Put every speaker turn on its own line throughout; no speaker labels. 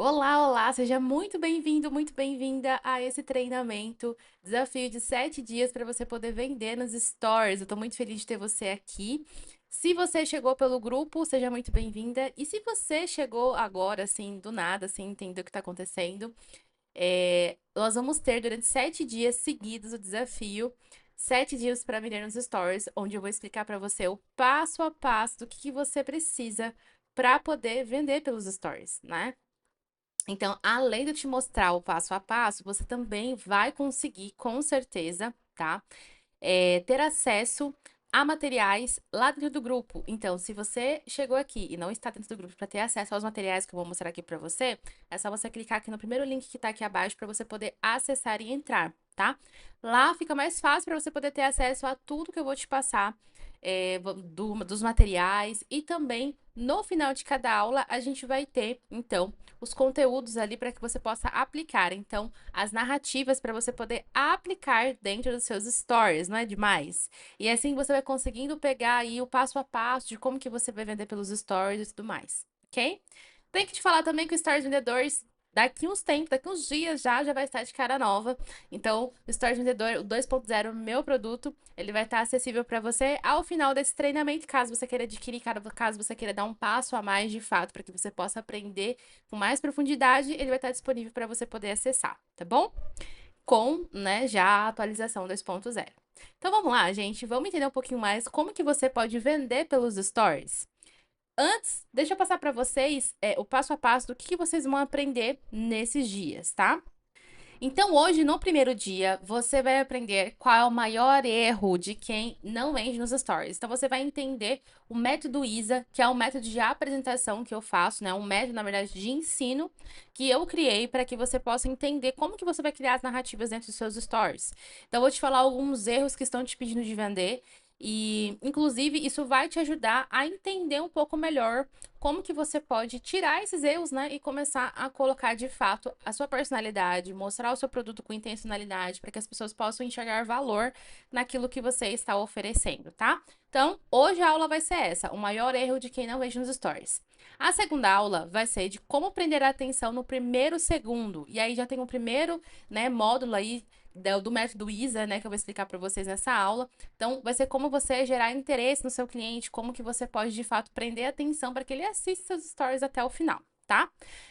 Olá, olá, seja muito bem-vindo, muito bem-vinda a esse treinamento, desafio de 7 dias para você poder vender nos stores. Eu tô muito feliz de ter você aqui. Se você chegou pelo grupo, seja muito bem-vinda. E se você chegou agora, assim, do nada, sem entender o que tá acontecendo, nós vamos ter durante 7 dias seguidos o desafio. 7 dias para vender nos stores, onde eu vou explicar para você o passo a passo do que você precisa para poder vender pelos stores, né? Então, além de eu te mostrar o passo a passo, você também vai conseguir, com certeza, tá? Ter acesso a materiais lá dentro do grupo. Então, se você chegou aqui e não está dentro do grupo para ter acesso aos materiais que eu vou mostrar aqui para você, é só você clicar aqui no primeiro link que está aqui abaixo para você poder acessar e entrar, tá? Lá fica mais fácil para você poder ter acesso a tudo que eu vou te passar. Dos materiais e também no final de cada aula a gente vai ter então os conteúdos ali para que você possa aplicar. Então, as narrativas para você poder aplicar dentro dos seus stories, não é demais? E assim você vai conseguindo pegar aí o passo a passo de como que você vai vender pelos stories e tudo mais, ok? Tem que te falar também que o Stories Vendedores daqui uns tempos, daqui uns dias já vai estar de cara nova. Então, o Stories Vendedor, o 2.0, meu produto, ele vai estar acessível para você ao final desse treinamento, caso você queira adquirir, caso você queira dar um passo a mais de fato, para que você possa aprender com mais profundidade, ele vai estar disponível para você poder acessar, tá bom? Com, né, já a atualização 2.0. Então vamos lá, gente, vamos entender um pouquinho mais como que você pode vender pelos stories. Antes, deixa eu passar para vocês o passo a passo do que vocês vão aprender nesses dias, tá? Então, hoje, no primeiro dia, você vai aprender qual é o maior erro de quem não vende nos stories. Então, você vai entender o método ISA, que é um método de apresentação que eu faço, né? Um método, na verdade, de ensino que eu criei para que você possa entender como que você vai criar as narrativas dentro dos seus stories. Então, eu vou te falar alguns erros que estão te pedindo de vender e, inclusive, isso vai te ajudar a entender um pouco melhor como que você pode tirar esses erros, né, e começar a colocar de fato a sua personalidade, mostrar o seu produto com intencionalidade, para que as pessoas possam enxergar valor naquilo que você está oferecendo, tá? Então, hoje a aula vai ser essa, o maior erro de quem não vende nos stories. A segunda aula vai ser de como prender a atenção no primeiro segundo. E aí já tem o primeiro, né, módulo aí do método ISA, né, que eu vou explicar para vocês nessa aula. Então, vai ser como você gerar interesse no seu cliente, como que você pode, de fato, prender a atenção para que ele assista seus stories até o final, tá?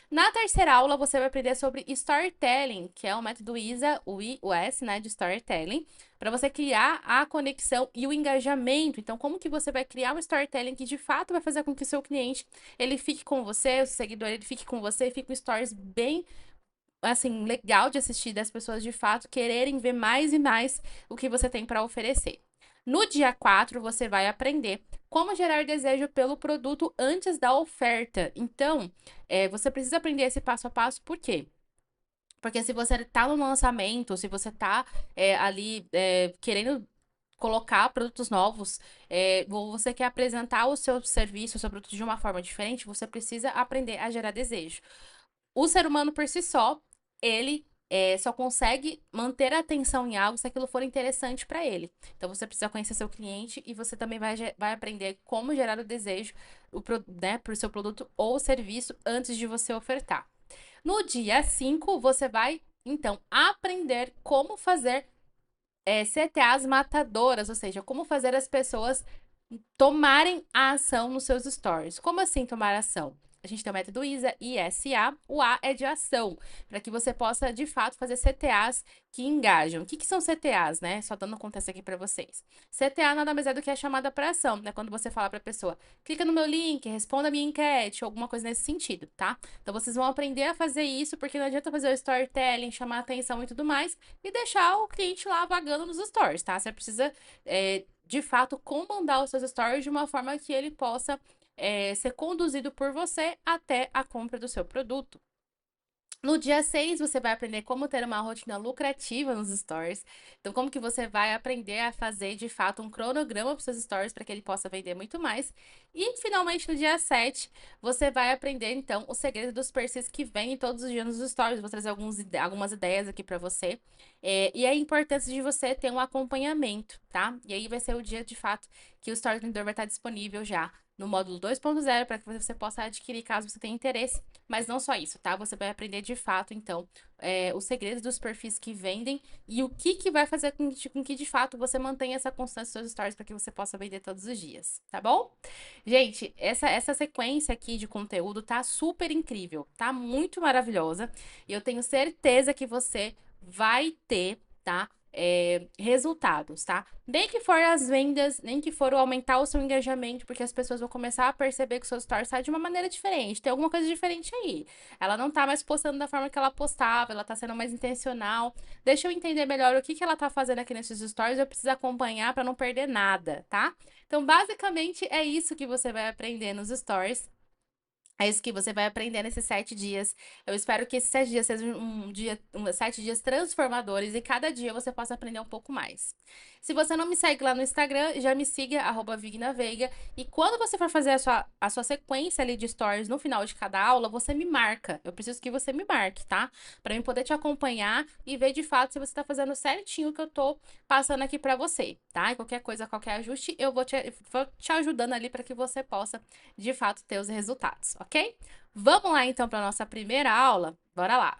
Na terceira aula, você vai aprender sobre storytelling, que é o método ISA, o S, né, de storytelling, para você criar a conexão e o engajamento. Então, como que você vai criar um storytelling que, de fato, vai fazer com que o seu cliente, ele fique com você, o seu seguidor, ele fique com você, fique com stories bem assim, legal de assistir das pessoas de fato quererem ver mais e mais o que você tem para oferecer. No dia 4, você vai aprender como gerar desejo pelo produto antes da oferta. Então, você precisa aprender esse passo a passo, por quê? Porque se você tá no lançamento, se você tá ali querendo colocar produtos novos, ou você quer apresentar o seu serviço, o seu produto de uma forma diferente, você precisa aprender a gerar desejo. O ser humano por si só, ele só consegue manter a atenção em algo se aquilo for interessante para ele. Então você precisa conhecer seu cliente e você também vai aprender como gerar o desejo né, para o seu produto ou serviço antes de você ofertar. No dia 5, você vai, então, aprender como fazer CTAs matadoras, ou seja, como fazer as pessoas tomarem a ação nos seus stories. Como assim tomar ação? A gente tem o método ISA, ISA, o A é de ação, para que você possa, de fato, fazer CTAs que engajam. O que são CTAs, né? Só dando contexto aqui para vocês. CTA nada mais é do que a chamada para ação, né? Quando você fala para a pessoa, clica no meu link, responda a minha enquete, ou alguma coisa nesse sentido, tá? Então, vocês vão aprender a fazer isso, porque não adianta fazer o storytelling, chamar a atenção e tudo mais, e deixar o cliente lá vagando nos stories, tá? Você precisa de fato, comandar os seus stories de uma forma que ele possa ser conduzido por você até a compra do seu produto. No dia 6, você vai aprender como ter uma rotina lucrativa nos stories. Então, como que você vai aprender a fazer, de fato, um cronograma para os seus stories para que ele possa vender muito mais. E, finalmente, no dia 7, você vai aprender, então, o segredo dos perfis que vêm todos os dias nos stories. Vou trazer algumas ideias aqui para você. E a importância de você ter um acompanhamento, tá? E aí vai ser o dia, de fato, que o Story Vendedor vai estar disponível já no módulo 2.0 para que você possa adquirir caso você tenha interesse. Mas não só isso, tá? Você vai aprender de fato, então, os segredos dos perfis que vendem e o que vai fazer com que de fato você mantenha essa constância nos seus stories para que você possa vender todos os dias, tá bom? Gente, essa sequência aqui de conteúdo tá super incrível, tá muito maravilhosa e eu tenho certeza que você vai ter, tá? Resultados, tá? Nem que for as vendas, nem que for o aumentar o seu engajamento, porque as pessoas vão começar a perceber que o seu story sai de uma maneira diferente, tem alguma coisa diferente aí. Ela não tá mais postando da forma que ela postava, ela tá sendo mais intencional. Deixa eu entender melhor o que ela tá fazendo aqui nesses stories, eu preciso acompanhar para não perder nada, tá? Então, basicamente, é isso que você vai aprender nos stories. É isso que você vai aprender nesses 7 dias. Eu espero que esses 7 dias sejam 7 dias transformadores e cada dia você possa aprender um pouco mais. Se você não me segue lá no Instagram, já me siga, @vignaveiga. E quando você for fazer a sua sequência ali de stories no final de cada aula, você me marca. Eu preciso que você me marque, tá? Pra eu poder te acompanhar e ver de fato se você tá fazendo certinho o que eu tô passando aqui pra você, tá? E qualquer coisa, qualquer ajuste, eu vou te ajudando ali pra que você possa de fato ter os resultados, ok? Vamos lá então para nossa primeira aula? Bora lá!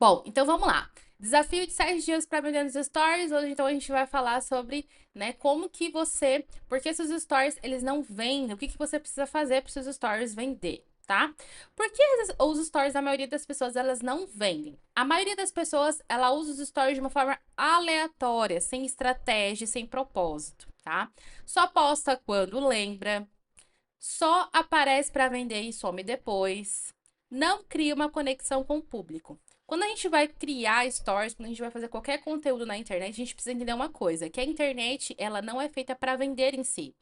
Bom, então vamos lá. Desafio de 7 dias para vender nos stories. Hoje então a gente vai falar sobre, né, como que você, porque esses stories eles não vendem, o que que você precisa fazer para os seus stories vender, tá? Porque os stories da maioria das pessoas elas não vendem. A maioria das pessoas ela usa os stories de uma forma aleatória, sem estratégia, sem propósito, tá? Só posta quando lembra, só aparece para vender e some depois. Não cria uma conexão com o público. Quando a gente vai criar stories, quando a gente vai fazer qualquer conteúdo na internet, a gente precisa entender uma coisa, que a internet, ela não é feita para vender em si.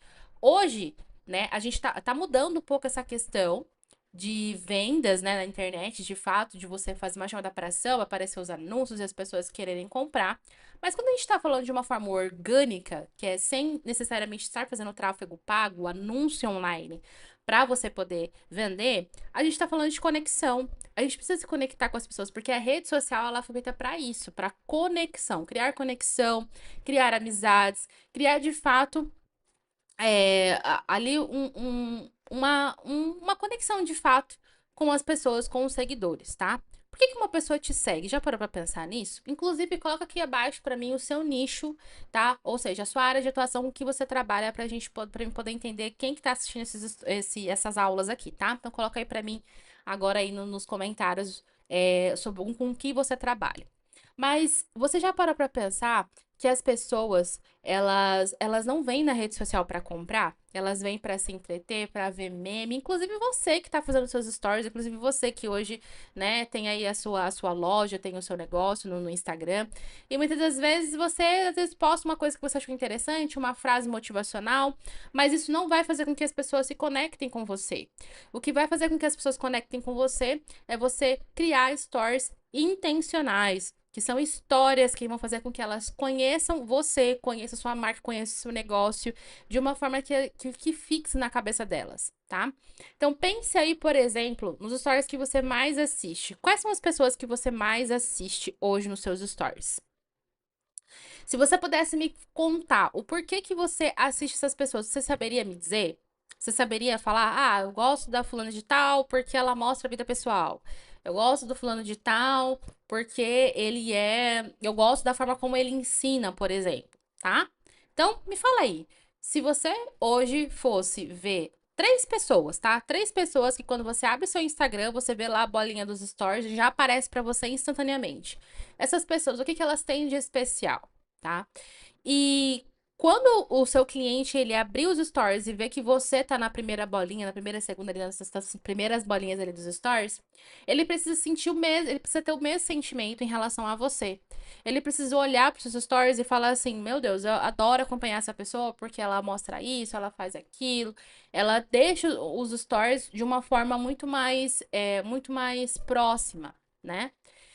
Hoje, né, a gente tá mudando um pouco essa questão de vendas, né, na internet, de fato, de você fazer uma chamada para ação, aparecer os anúncios e as pessoas quererem comprar. Mas quando a gente está falando de uma forma orgânica, que é sem necessariamente estar fazendo tráfego pago, anúncio online, para você poder vender, a gente está falando de conexão. A gente precisa se conectar com as pessoas, porque a rede social ela foi feita para isso, para conexão, criar amizades, criar de fato ali uma conexão de fato com as pessoas, com os seguidores, tá? Por que que uma pessoa te segue? Já parou pra pensar nisso? Inclusive, coloca aqui abaixo pra mim o seu nicho, tá? Ou seja, a sua área de atuação, o que você trabalha pra mim poder entender quem que tá assistindo essas aulas aqui, tá? Então, coloca aí pra mim agora aí nos comentários sobre com o que você trabalha. Mas você já parou pra pensar que as pessoas elas não vêm na rede social para comprar, elas vêm para se entreter, para ver meme, inclusive você que tá fazendo seus stories, inclusive você que hoje, né, tem aí a sua loja, tem o seu negócio no Instagram, e muitas das vezes você às vezes posta uma coisa que você achou interessante, uma frase motivacional, mas isso não vai fazer com que as pessoas se conectem com você. O que vai fazer com que as pessoas conectem com você é você criar stories intencionais, que são histórias que vão fazer com que elas conheçam você, conheçam sua marca, conheçam seu negócio, de uma forma que fixe na cabeça delas, tá? Então, pense aí, por exemplo, nos stories que você mais assiste. Quais são as pessoas que você mais assiste hoje nos seus stories? Se você pudesse me contar o porquê que você assiste essas pessoas, você saberia me dizer? Você saberia falar, ah, eu gosto da fulana de tal porque ela mostra a vida pessoal. Eu gosto do fulano de tal porque ele é. Eu gosto da forma como ele ensina, por exemplo, tá? Então, me fala aí. Se você hoje fosse ver 3 pessoas, tá? 3 pessoas que quando você abre seu Instagram, você vê lá a bolinha dos stories, já aparece pra você instantaneamente. Essas pessoas, o que que elas têm de especial? Tá? E quando o seu cliente ele abrir os stories e ver que você tá na primeira bolinha, na primeira, segunda, ali, nessas primeiras bolinhas ali dos stories, ele precisa sentir o mesmo, ele precisa ter o mesmo sentimento em relação a você. Ele precisa olhar para seus stories e falar assim: meu Deus, eu adoro acompanhar essa pessoa porque ela mostra isso, ela faz aquilo, ela deixa os stories de uma forma muito mais próxima, né?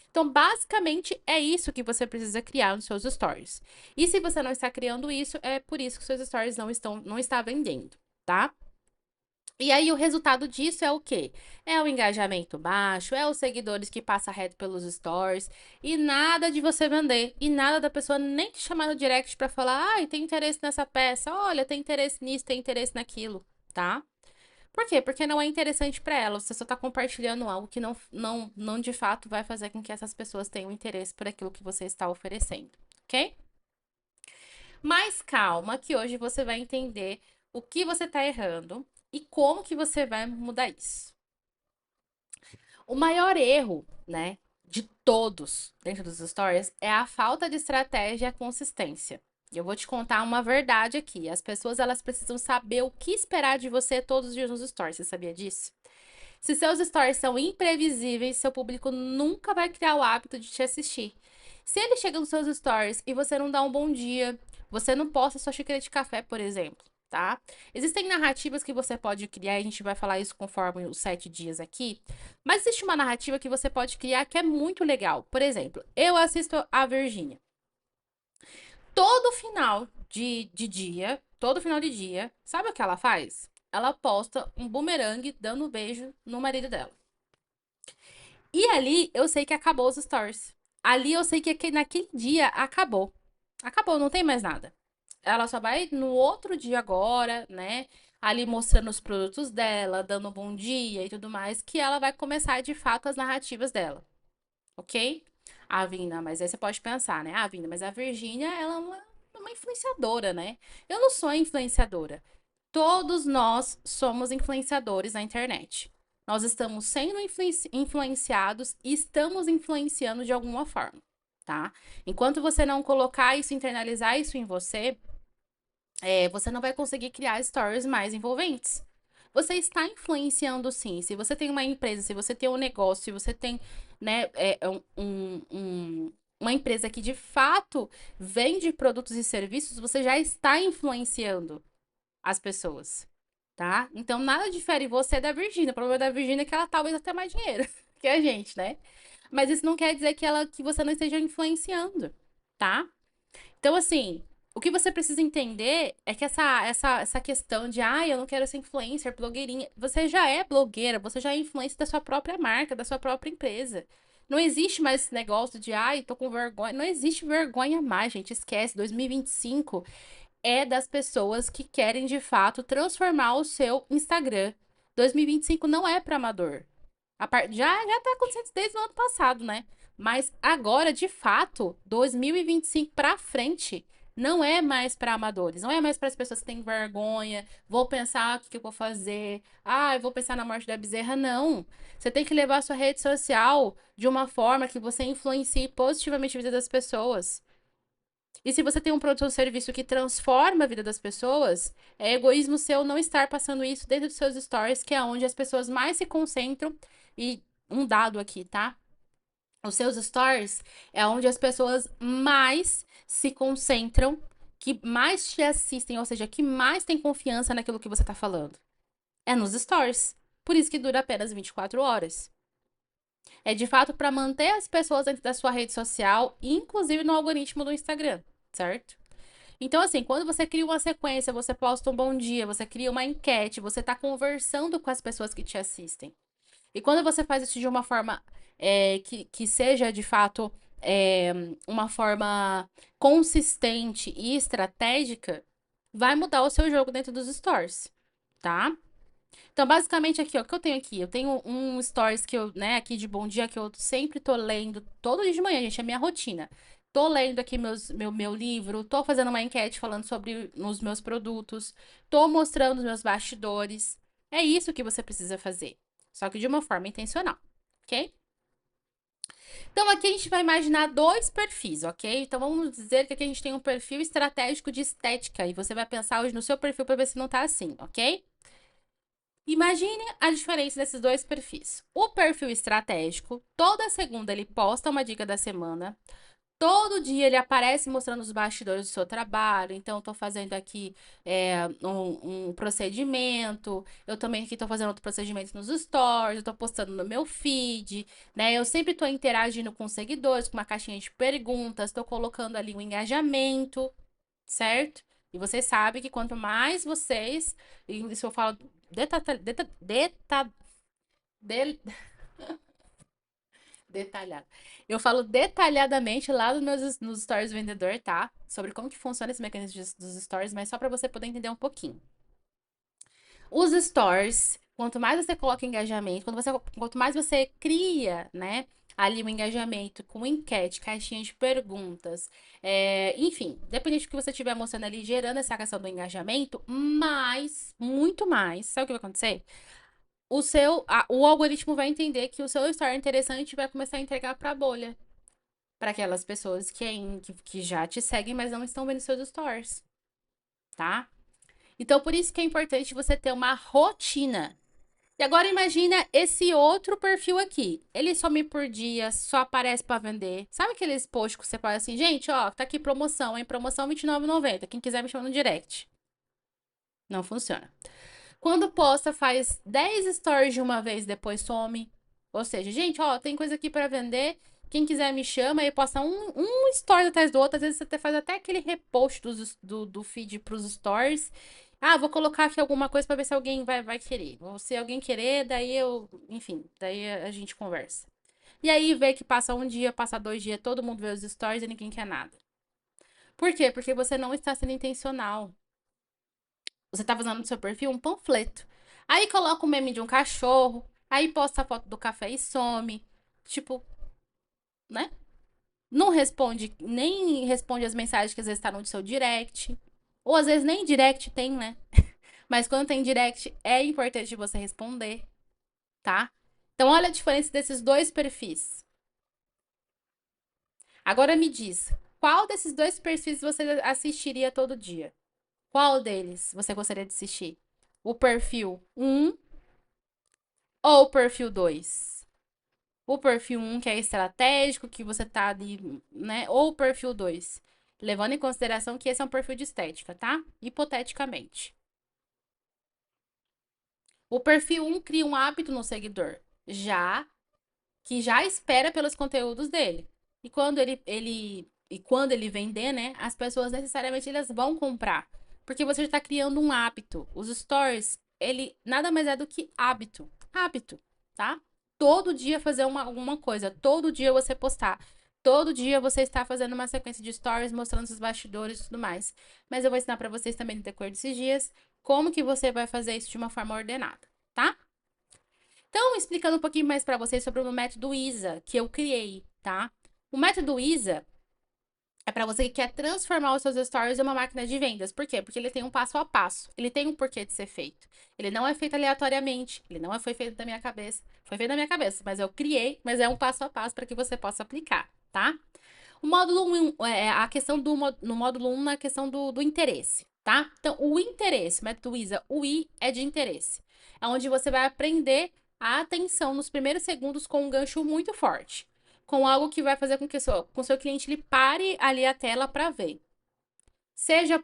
Então, basicamente, é isso que você precisa criar nos seus stories. E se você não está criando isso, é por isso que seus stories não está vendendo, tá? E aí, o resultado disso é o quê? É o engajamento baixo, é os seguidores que passam reto pelos stories, e nada de você vender, e nada da pessoa nem te chamar no direct pra falar, ai, tem interesse nessa peça, olha, tem interesse nisso, tem interesse naquilo. tá? Por quê? Porque não é interessante para ela. Você só tá compartilhando algo que não de fato vai fazer com que essas pessoas tenham interesse por aquilo que você está oferecendo, ok? Mas calma, que hoje você vai entender o que você tá errando e como que você vai mudar isso. O maior erro, né, de todos dentro dos stories é a falta de estratégia e a consistência. E eu vou te contar uma verdade aqui. As pessoas elas precisam saber o que esperar de você todos os dias nos stories. Você sabia disso? Se seus stories são imprevisíveis, seu público nunca vai criar o hábito de te assistir. Se ele chega nos seus stories e você não dá um bom dia, você não posta sua xícara de café, por exemplo, tá? Existem narrativas que você pode criar, e a gente vai falar isso conforme os 7 dias aqui. Mas existe uma narrativa que você pode criar que é muito legal. Por exemplo, eu assisto a Virgínia. Todo final de dia, todo final de dia, sabe o que ela faz? Ela posta um bumerangue dando um beijo no marido dela. E ali eu sei que acabou os stories. Ali eu sei que naquele dia acabou. Acabou, não tem mais nada. Ela só vai no outro dia agora, né? Ali mostrando os produtos dela, dando um bom dia e tudo mais, que ela vai começar de fato as narrativas dela, ok? A Vina, mas aí você pode pensar, né? Ah, Vina, mas a Virgínia, ela é uma influenciadora, né? Eu não sou influenciadora. Todos nós somos influenciadores na internet. Nós estamos sendo influenciados e estamos influenciando de alguma forma, tá? Enquanto você não colocar isso, internalizar isso em você, você não vai conseguir criar stories mais envolventes. Você está influenciando sim. Se você tem uma empresa, se você tem um negócio, se você tem, né, uma empresa que de fato vende produtos e serviços, você já está influenciando as pessoas, tá? Então nada difere você da Virgínia. O problema da Virgínia é que ela talvez até mais dinheiro que a gente, né? Mas isso não quer dizer que você não esteja influenciando, tá? Então, assim, o que você precisa entender é que essa questão de, eu não quero ser influencer, blogueirinha, você já é blogueira, você já é influencer da sua própria marca, da sua própria empresa. Não existe mais esse negócio de, tô com vergonha. Não existe vergonha mais, gente. Esquece. 2025 é das pessoas que querem de fato transformar o seu Instagram. 2025 não é para amador. Já tá acontecendo desde o ano passado, né? Mas agora, de fato, 2025 pra frente, não é mais para amadores, não é mais para as pessoas que têm vergonha, vou pensar o que eu vou fazer, eu vou pensar na morte da bezerra, não. Você tem que levar a sua rede social de uma forma que você influencie positivamente a vida das pessoas. E se você tem um produto ou serviço que transforma a vida das pessoas, é egoísmo seu não estar passando isso dentro dos seus stories, que é onde as pessoas mais se concentram. E um dado aqui, tá? Os seus stories é onde as pessoas mais se concentram, que mais te assistem, ou seja, que mais tem confiança naquilo que você tá falando. É nos stories. Por isso que dura apenas 24 horas. É de fato para manter as pessoas dentro da sua rede social, inclusive no algoritmo do Instagram, certo? Então, assim, quando você cria uma sequência, você posta um bom dia, você cria uma enquete, você tá conversando com as pessoas que te assistem. E quando você faz isso de uma forma que seja de fato é, uma forma consistente e estratégica, vai mudar o seu jogo dentro dos stores, tá? Então, basicamente, aqui, ó, o que eu tenho aqui? Eu tenho um stories que eu, né, aqui de bom dia, que eu sempre tô lendo todo dia de manhã, gente, é minha rotina. Tô lendo aqui meu livro, tô fazendo uma enquete falando sobre os meus produtos, tô mostrando os meus bastidores. É isso que você precisa fazer. Só que de uma forma intencional, ok? Então, aqui a gente vai imaginar dois perfis, ok? Então, vamos dizer que aqui a gente tem um perfil estratégico de estética. E você vai pensar hoje no seu perfil para ver se não tá assim, ok? Imagine a diferença desses dois perfis. O perfil estratégico, toda segunda ele posta uma dica da semana. Todo dia ele aparece mostrando os bastidores do seu trabalho. Então, estou fazendo aqui um procedimento. Eu também aqui estou fazendo outro procedimento nos stories. Eu estou postando no meu feed, né? Eu sempre estou interagindo com os seguidores, com uma caixinha de perguntas. Estou colocando ali um engajamento, certo? E vocês sabem que quanto mais vocês... Isso eu falo deta, deta, deta, del- detalhado. Eu falo detalhadamente lá nos stories do vendedor, tá? Sobre como que funciona esse mecanismo dos stories, mas só para você poder entender um pouquinho. Os stores, quanto mais você coloca engajamento, quanto mais você cria, né, ali o engajamento com enquete, caixinha de perguntas, enfim, dependente do que você estiver mostrando ali, gerando essa questão do engajamento, mais, muito mais, sabe o que vai acontecer? O algoritmo vai entender que o seu story é interessante e vai começar a entregar para a bolha, para aquelas pessoas que já te seguem, mas não estão vendo seus stories, tá? Então, por isso que é importante você ter uma rotina. E agora imagina esse outro perfil aqui. Ele some por dia, só aparece para vender. Sabe aqueles posts que você fala assim, gente, ó, tá aqui promoção, hein? Promoção R$29,90. Quem quiser me chama no direct. Não funciona. Quando posta, faz 10 stories de uma vez, depois some. Ou seja, gente, ó, tem coisa aqui para vender. Quem quiser me chama e posta um story atrás do outro. Às vezes você faz até aquele repost do feed pros stories. Ah, vou colocar aqui alguma coisa para ver se alguém vai querer. Ou se alguém querer, daí eu. Enfim, daí a gente conversa. E aí vê que passa um dia, passa 2 dias, todo mundo vê os stories e ninguém quer nada. Por quê? Porque você não está sendo intencional. Você tá fazendo no seu perfil um panfleto. Aí coloca o meme de um cachorro, aí posta a foto do café e some. Tipo, né? Não responde, nem responde as mensagens que às vezes tá no seu direct. Ou às vezes nem direct tem, né? Mas quando tem direct, é importante você responder, tá? Então, olha a diferença desses dois perfis. Agora me diz, qual desses dois perfis você assistiria todo dia? Qual deles você gostaria de assistir? O perfil um ou o perfil 2? O perfil um que é estratégico, que você tá ali, né? Ou o perfil 2, levando em consideração que esse é um perfil de estética, tá? Hipoteticamente. O perfil um cria um hábito no seguidor, já espera pelos conteúdos dele. E quando ele vender, né, as pessoas necessariamente elas vão comprar, porque você já está criando um hábito. Os stories, ele nada mais é do que hábito, tá? Todo dia fazer alguma coisa, todo dia você postar. Todo dia você está fazendo uma sequência de stories mostrando os bastidores e tudo mais. Mas eu vou ensinar para vocês também no decorrer desses dias como que você vai fazer isso de uma forma ordenada, tá? Então, explicando um pouquinho mais para vocês sobre o método ISA que eu criei, tá? O método ISA é para você que quer transformar os seus stories em uma máquina de vendas. Por quê? Porque ele tem um passo a passo. Ele tem um porquê de ser feito. Ele não é feito aleatoriamente. Ele não foi feito da minha cabeça. Foi feito da minha cabeça, mas eu criei, mas é um passo a passo para que você possa aplicar, tá? O módulo 1, a questão no módulo 1, na questão do interesse, tá? Então, o interesse, o método ISA, o I é de interesse. É onde você vai aprender a atenção nos primeiros segundos com um gancho muito forte. Com algo que vai fazer com que o seu cliente ele pare ali a tela para ver. Seja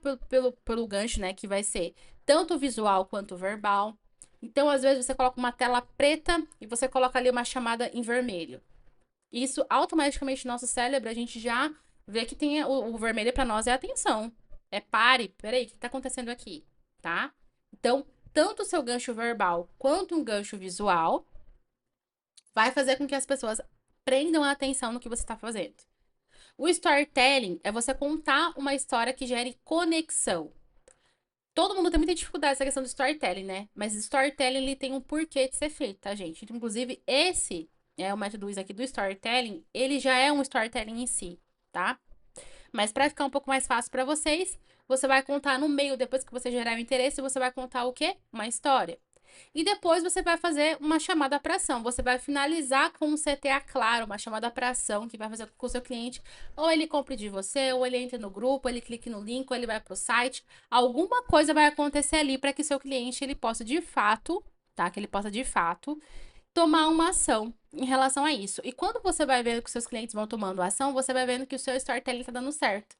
pelo gancho, né? Que vai ser tanto visual quanto verbal. Então, às vezes, você coloca uma tela preta e você coloca ali uma chamada em vermelho. Isso automaticamente no nosso cérebro a gente já vê que tem o vermelho para nós é atenção. É pare, peraí, o que tá acontecendo aqui, tá? Então, tanto o seu gancho verbal quanto um gancho visual vai fazer com que as pessoas prendam a atenção no que você está fazendo. O storytelling é você contar uma história que gere conexão. Todo mundo tem muita dificuldade nessa questão do storytelling, né? Mas storytelling ele tem um porquê de ser feito, tá, gente? Inclusive, esse é o método aqui do storytelling, ele já é um storytelling em si, tá? Mas para ficar um pouco mais fácil para vocês, você vai contar no meio, depois que você gerar o interesse, você vai contar o quê? Uma história. E depois você vai fazer uma chamada para ação. Você vai finalizar com um CTA claro, uma chamada para ação que vai fazer com que o seu cliente ou ele compre de você, ou ele entre no grupo, ou ele clique no link, ou ele vai para o site. Alguma coisa vai acontecer ali para que seu cliente ele possa de fato, tá? Que ele possa de fato tomar uma ação em relação a isso. E quando você vai vendo que seus clientes vão tomando ação, você vai vendo que o seu storytelling está dando certo.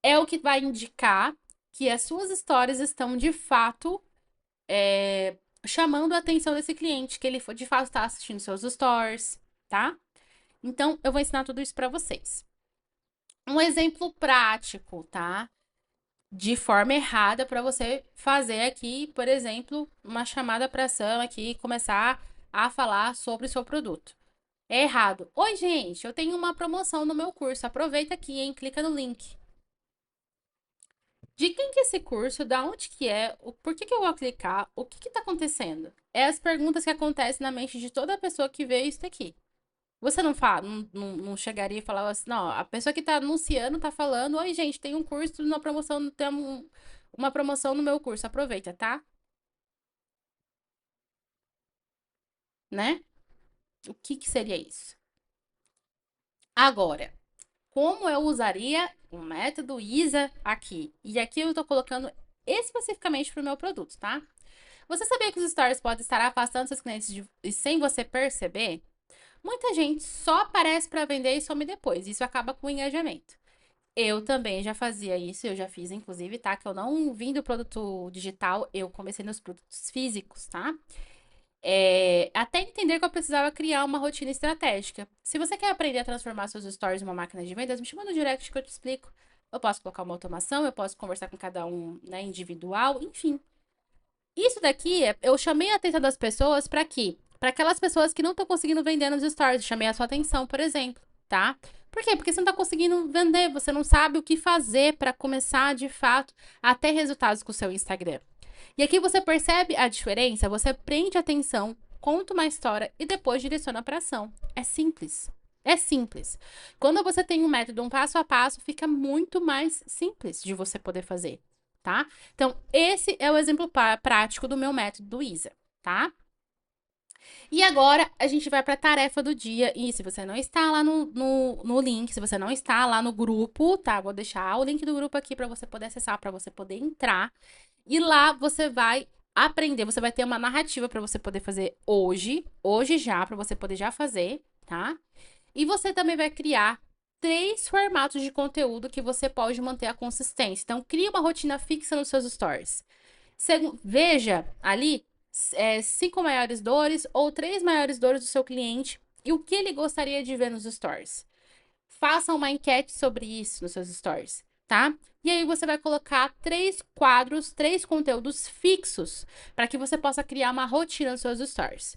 É o que vai indicar que as suas histórias estão de fato chamando a atenção desse cliente, que ele de fato está assistindo seus stories, tá? Então, eu vou ensinar tudo isso para vocês. Um exemplo prático, tá? De forma errada para você fazer aqui, por exemplo, uma chamada para ação aqui e começar a falar sobre o seu produto. É errado. Oi, gente, eu tenho uma promoção no meu curso. Aproveita aqui, hein? Clica no link. De quem que é esse curso? Da onde que é? Por que que eu vou clicar? O que que tá acontecendo? É as perguntas que acontecem na mente de toda pessoa que vê isso daqui. Você não fala, não chegaria e falava assim, não, a pessoa que tá anunciando tá falando, oi, gente, tem um curso, uma promoção, tem uma promoção no meu curso, aproveita, tá? Né? O que que seria isso? Agora, como eu usaria o método ISA aqui? E aqui eu tô colocando especificamente pro meu produto, tá? Você sabia que os stories podem estar afastando seus clientes e sem você perceber? Muita gente só aparece para vender e some depois. Isso acaba com o engajamento. Eu também já fazia isso, eu já fiz, inclusive, tá? Que eu não vim do produto digital, eu comecei nos produtos físicos, tá? Até entender que eu precisava criar uma rotina estratégica. Se você quer aprender a transformar seus stories em uma máquina de vendas, me chama no direct que eu te explico. Eu posso colocar uma automação, eu posso conversar com cada um, né, individual, enfim. Isso daqui, eu chamei a atenção das pessoas para quê? Para aquelas pessoas que não estão conseguindo vender nos stories. Chamei a sua atenção, por exemplo, tá? Por quê? Porque você não tá conseguindo vender, você não sabe o que fazer para começar de fato a ter resultados com o seu Instagram. E aqui você percebe a diferença, você prende atenção, conta uma história e depois direciona para ação. É simples. É simples. Quando você tem um método, um passo a passo, fica muito mais simples de você poder fazer, tá? Então, esse é o exemplo prático do meu método do ISA, tá? E agora a gente vai para a tarefa do dia. E se você não está lá no link, se você não está lá no grupo, tá? Vou deixar o link do grupo aqui para você poder acessar, para você poder entrar. E lá você vai aprender, você vai ter uma narrativa para você poder fazer hoje já, para você poder já fazer, tá? E você também vai criar 3 formatos de conteúdo que você pode manter a consistência. Então, crie uma rotina fixa nos seus stories. Veja ali 5 maiores dores ou 3 maiores dores do seu cliente e o que ele gostaria de ver nos stories. Faça uma enquete sobre isso nos seus stories, tá? E aí você vai colocar 3 quadros, 3 conteúdos fixos para que você possa criar uma rotina nos seus stories.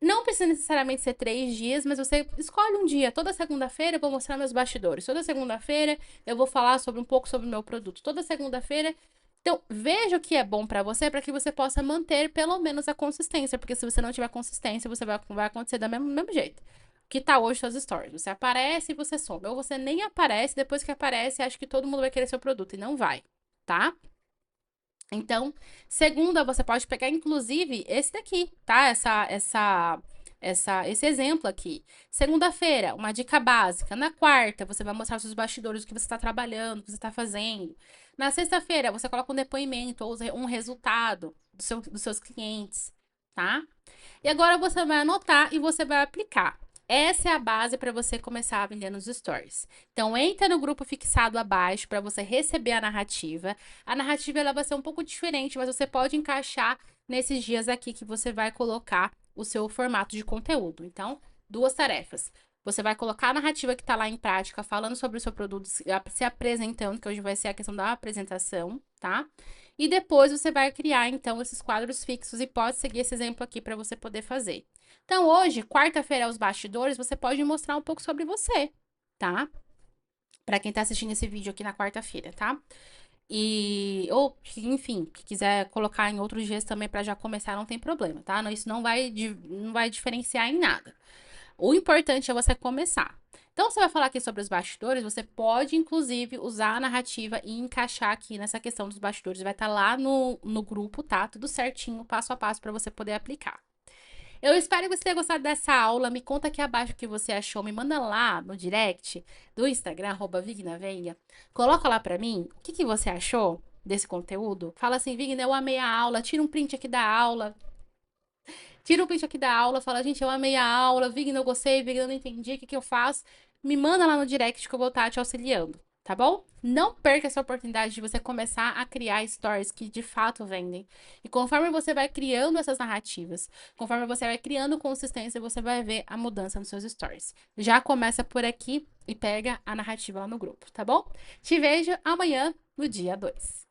Não precisa necessariamente ser 3 dias, mas você escolhe um dia. Toda segunda-feira eu vou mostrar meus bastidores. Toda segunda-feira eu vou falar sobre um pouco sobre o meu produto. Toda segunda-feira. Então, veja o que é bom para você para que você possa manter pelo menos a consistência. Porque se você não tiver consistência, você vai acontecer do mesmo jeito. Que tá hoje suas stories. Você aparece e você some. Ou você nem aparece, depois que aparece, acha que todo mundo vai querer seu produto. E não vai, tá? Então, segunda, você pode pegar, inclusive, esse daqui, tá? Esse exemplo aqui. Segunda-feira, uma dica básica. Na quarta, você vai mostrar os seus bastidores, o que você está trabalhando, o que você está fazendo. Na sexta-feira, você coloca um depoimento ou um resultado dos seus clientes, tá? E agora você vai anotar e você vai aplicar. Essa é a base para você começar a vender nos stories. Então, entra no grupo fixado abaixo para você receber a narrativa. A narrativa ela vai ser um pouco diferente, mas você pode encaixar nesses dias aqui que você vai colocar o seu formato de conteúdo. Então, 2 tarefas. Você vai colocar a narrativa que está lá em prática, falando sobre o seu produto, se apresentando, que hoje vai ser a questão da apresentação, tá? E depois você vai criar, então, esses quadros fixos e pode seguir esse exemplo aqui para você poder fazer. Então, hoje, quarta-feira, aos bastidores, você pode mostrar um pouco sobre você, tá? Para quem tá assistindo esse vídeo aqui na quarta-feira, tá? Ou, enfim, que quiser colocar em outros dias também para já começar, não tem problema, tá? Isso não vai diferenciar em nada. O importante é você começar. Então, você vai falar aqui sobre os bastidores, você pode, inclusive, usar a narrativa e encaixar aqui nessa questão dos bastidores. Vai estar lá no grupo, tá? Tudo certinho, passo a passo, para você poder aplicar. Eu espero que você tenha gostado dessa aula. Me conta aqui abaixo o que você achou. Me manda lá no direct do Instagram, @vignavenha. Coloca lá pra mim o que você achou desse conteúdo. Fala assim, Vigna, eu amei a aula. Tira um print aqui da aula. Tira um print aqui da aula. Fala, gente, eu amei a aula. Vigna, eu gostei. Vigna, eu não entendi. O que eu faço? Me manda lá no direct que eu vou estar te auxiliando. Tá bom? Não perca essa oportunidade de você começar a criar stories que de fato vendem. E conforme você vai criando essas narrativas, conforme você vai criando consistência, você vai ver a mudança nos seus stories. Já começa por aqui e pega a narrativa lá no grupo, tá bom? Te vejo amanhã no dia 2.